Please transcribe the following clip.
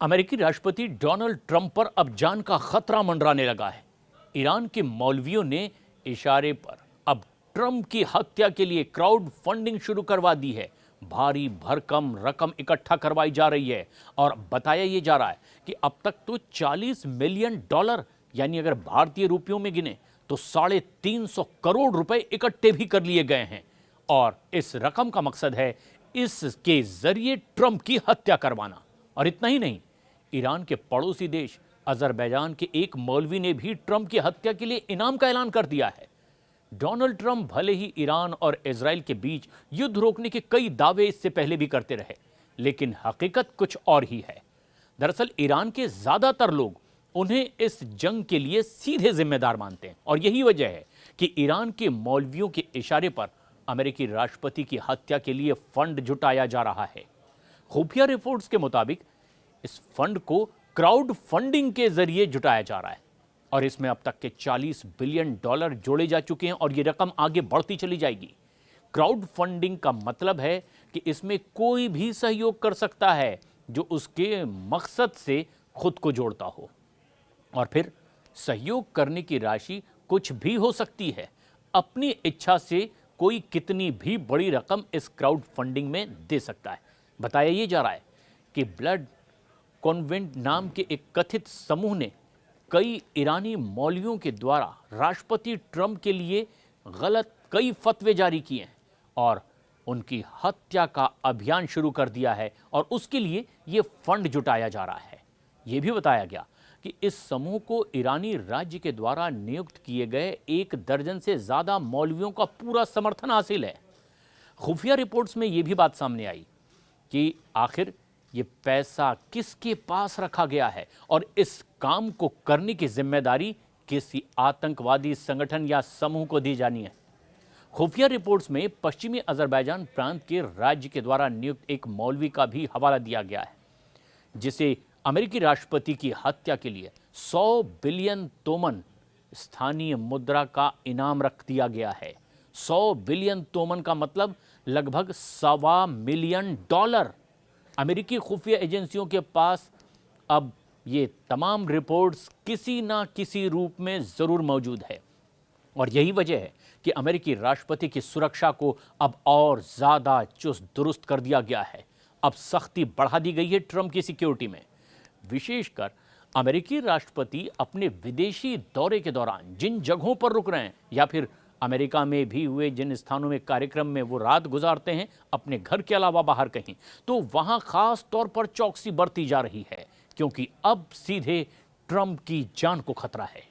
अमेरिकी राष्ट्रपति Donald Trump पर अब जान का खतरा मंडराने लगा है। ईरान के मौलवियों ने इशारे पर अब ट्रंप की हत्या के लिए क्राउड फंडिंग शुरू करवा दी है। भारी भरकम रकम इकट्ठा करवाई जा रही है और बताया ये जा रहा है कि अब तक तो $40 मिलियन, यानी अगर भारतीय रुपयों में गिने तो 350 करोड़ रुपए इकट्ठे भी कर लिए गए हैं। और इस रकम का मकसद है इसके जरिए ट्रंप की हत्या करवाना। और इतना ही नहीं, ईरान के पड़ोसी देश अजरबैजान के एक मौलवी ने भी ट्रंप की हत्या के लिए इनाम का ऐलान कर दिया है। डोनाल्ड ट्रंप भले ही ईरान और इजराइल के बीच युद्ध रोकने के कई दावे इससे पहले भी करते रहे, लेकिन हकीकत कुछ और ही है। दरअसल ईरान के ज्यादातर लोग उन्हें इस जंग के लिए सीधे जिम्मेदार मानते हैं और यही वजह है कि ईरान के मौलवियों के इशारे पर अमेरिकी राष्ट्रपति की हत्या के लिए फंड जुटाया जा रहा है। खुफिया रिपोर्ट्स के मुताबिक इस फंड को क्राउड फंडिंग के जरिए जुटाया जा रहा है और इसमें अब तक के $40 बिलियन जोड़े जा चुके हैं और ये रकम आगे बढ़ती चली जाएगी। क्राउड फंडिंग का मतलब है कि इसमें कोई भी सहयोग कर सकता है जो उसके मकसद से खुद को जोड़ता हो, और फिर सहयोग करने की राशि कुछ भी हो सकती है। अपनी इच्छा से कोई कितनी भी बड़ी रकम इस क्राउड फंडिंग में दे सकता है। बताया ये जा रहा है कि ब्लड कॉन्वेंट नाम के एक कथित समूह ने कई ईरानी मौलवियों के द्वारा राष्ट्रपति ट्रंप के लिए गलत कई फतवे जारी किए हैं और उनकी हत्या का अभियान शुरू कर दिया है और उसके लिए ये फंड जुटाया जा रहा है। ये भी बताया गया कि इस समूह को ईरानी राज्य के द्वारा नियुक्त किए गए 1 दर्जन से ज्यादा मौलवियों का पूरा समर्थन हासिल है। खुफिया रिपोर्ट्स में यह भी बात सामने आई कि आखिर ये पैसा किसके पास रखा गया है और इस काम को करने की जिम्मेदारी किसी आतंकवादी संगठन या समूह को दी जानी है। खुफिया रिपोर्ट्स में पश्चिमी अजरबैजान प्रांत के राज्य के द्वारा नियुक्त एक मौलवी का भी हवाला दिया गया है, जिसे अमेरिकी राष्ट्रपति की हत्या के लिए 100 बिलियन तोमन स्थानीय मुद्रा का इनाम रख दिया गया है। 100 बिलियन तोमन का मतलब लगभग $1.25 मिलियन। अमेरिकी खुफिया एजेंसियों के पास अब ये तमाम रिपोर्ट्स किसी ना किसी रूप में जरूर मौजूद है और यही वजह है कि अमेरिकी राष्ट्रपति की सुरक्षा को अब और ज्यादा चुस्त दुरुस्त कर दिया गया है। अब सख्ती बढ़ा दी गई है ट्रंप की सिक्योरिटी में। विशेषकर अमेरिकी राष्ट्रपति अपने विदेशी दौरे के दौरान जिन जगहों पर रुक रहे हैं या फिर अमेरिका में भी हुए जिन स्थानों में कार्यक्रम में वो रात गुजारते हैं अपने घर के अलावा बाहर कहीं, तो वहां खास तौर पर चौकसी बरती जा रही है क्योंकि अब सीधे ट्रंप की जान को खतरा है।